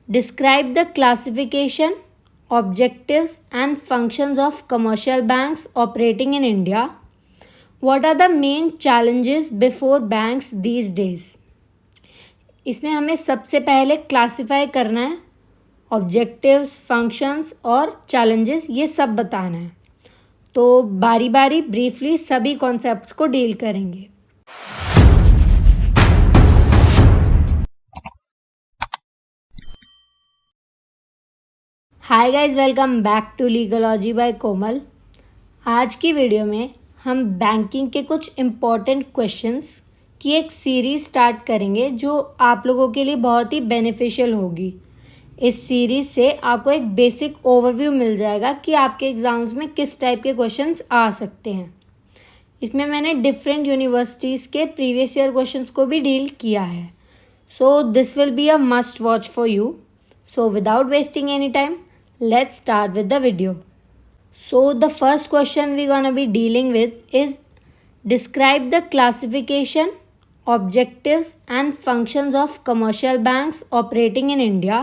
Describe the classification, objectives, and functions of commercial banks operating in India. What are the main challenges before banks these days? इसमें हमें सबसे पहले classify करना है, objectives, functions और challenges ये सब बताना है. तो बारी बारी ब्रीफली सभी कॉन्सेप्ट्स को डील करेंगे. Hi guys, welcome back to Legalogy by Komal. आज की वीडियो में हम बैंकिंग के कुछ इम्पॉर्टेंट क्वेश्चंस की एक सीरीज़ स्टार्ट करेंगे जो आप लोगों के लिए बहुत ही बेनिफिशियल होगी. इस सीरीज़ से आपको एक बेसिक ओवरव्यू मिल जाएगा कि आपके एग्ज़ाम्स में किस टाइप के क्वेश्चंस आ सकते हैं. इसमें मैंने डिफरेंट यूनिवर्सिटीज़ के प्रीवियस ईयर क्वेश्चंस को भी डील किया है. So this will be a must watch for you. So without wasting any time, let's start with the video. So the first question we're gonna be dealing with is describe the classification, objectives and functions of commercial banks operating in India.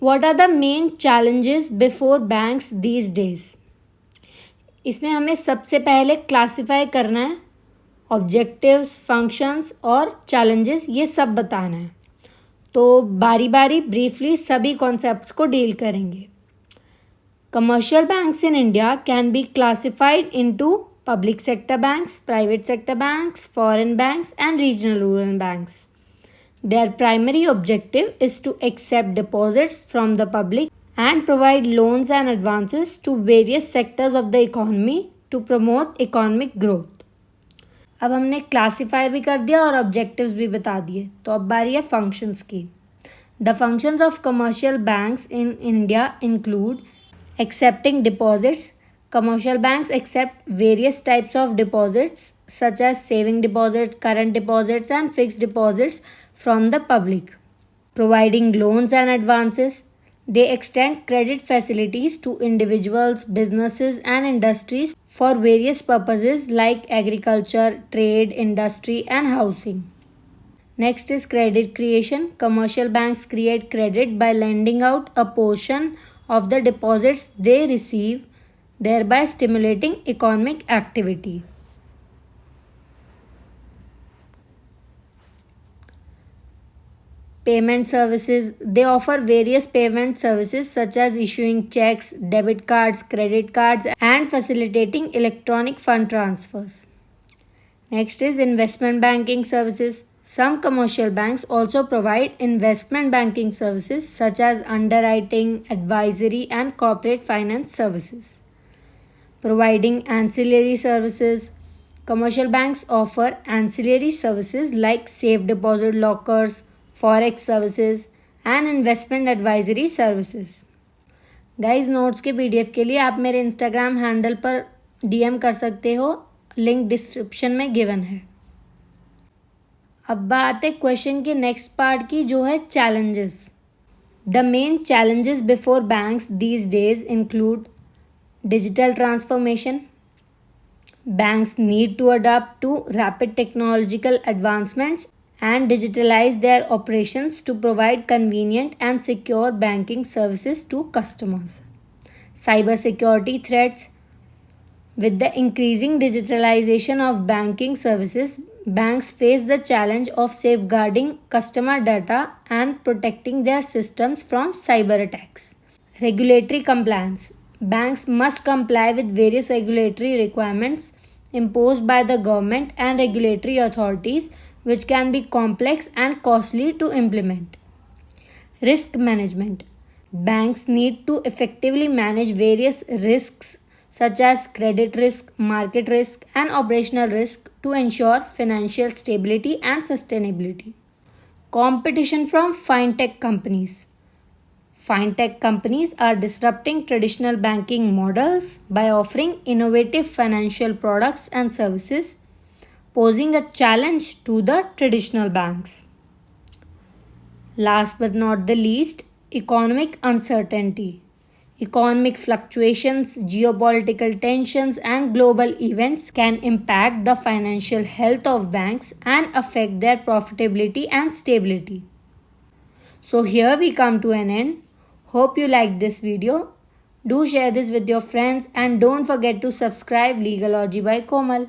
What are the main challenges before banks these days? इसमें हमें सबसे पहले classify करना है, objectives, functions और challenges ये सब बताना है. तो बारी बारी ब्रीफली सभी कॉन्सेप्ट्स को डील करेंगे. Commercial banks in India can be classified into public sector banks, private sector banks, foreign banks and regional rural banks. Their primary objective is to accept deposits from the public and provide loans and advances to various sectors of the economy to promote economic growth. अब हमने classify भी कर दिया और objectives भी बता दिए, तो अब बारी है फंक्शंस की. The functions of commercial banks in India include accepting deposits. Commercial banks accept various types of deposits such as saving deposits, current deposits and fixed deposits from the public. Providing loans and advances, they extend credit facilities to individuals, businesses and industries for various purposes like agriculture, trade, industry and housing. Next is credit creation. Commercial banks create credit by lending out a portion of the deposits they receive, thereby stimulating economic activity. Payment services. They offer various payment services such as issuing checks, debit cards, credit cards, and facilitating electronic fund transfers. Next is investment banking services. Some commercial banks also provide investment banking services such as underwriting, advisory, and corporate finance services. Providing ancillary services. Commercial banks offer ancillary services like safe deposit lockers, forex services and investment advisory services. Guys, notes के PDF के लिए आप मेरे Instagram handle पर DM कर सकते हो, link description में गिवन है. अब बात है क्वेश्चन के नेक्स्ट पार्ट की, जो है challenges. The main challenges before banks these days include digital transformation. Banks need to adapt to rapid technological advancements and digitalize their operations to provide convenient and secure banking services to customers. Cybersecurity threats. With the increasing digitalization of banking services, banks face the challenge of safeguarding customer data and protecting their systems from cyber attacks. Regulatory compliance. Banks must comply with various regulatory requirements imposed by the government and regulatory authorities, which can be complex and costly to implement. Risk management. Banks need to effectively manage various risks such as credit risk, market risk, and operational risk to ensure financial stability and sustainability. Competition from fintech companies. Fintech companies are disrupting traditional banking models by offering innovative financial products and services, posing a challenge to the traditional banks. Last but not the least, economic uncertainty. Economic fluctuations, geopolitical tensions, and global events can impact the financial health of banks and affect their profitability and stability. So here we come to an end. Hope you liked this video. Do share this with your friends and don't forget to subscribe Legalogy by Komal.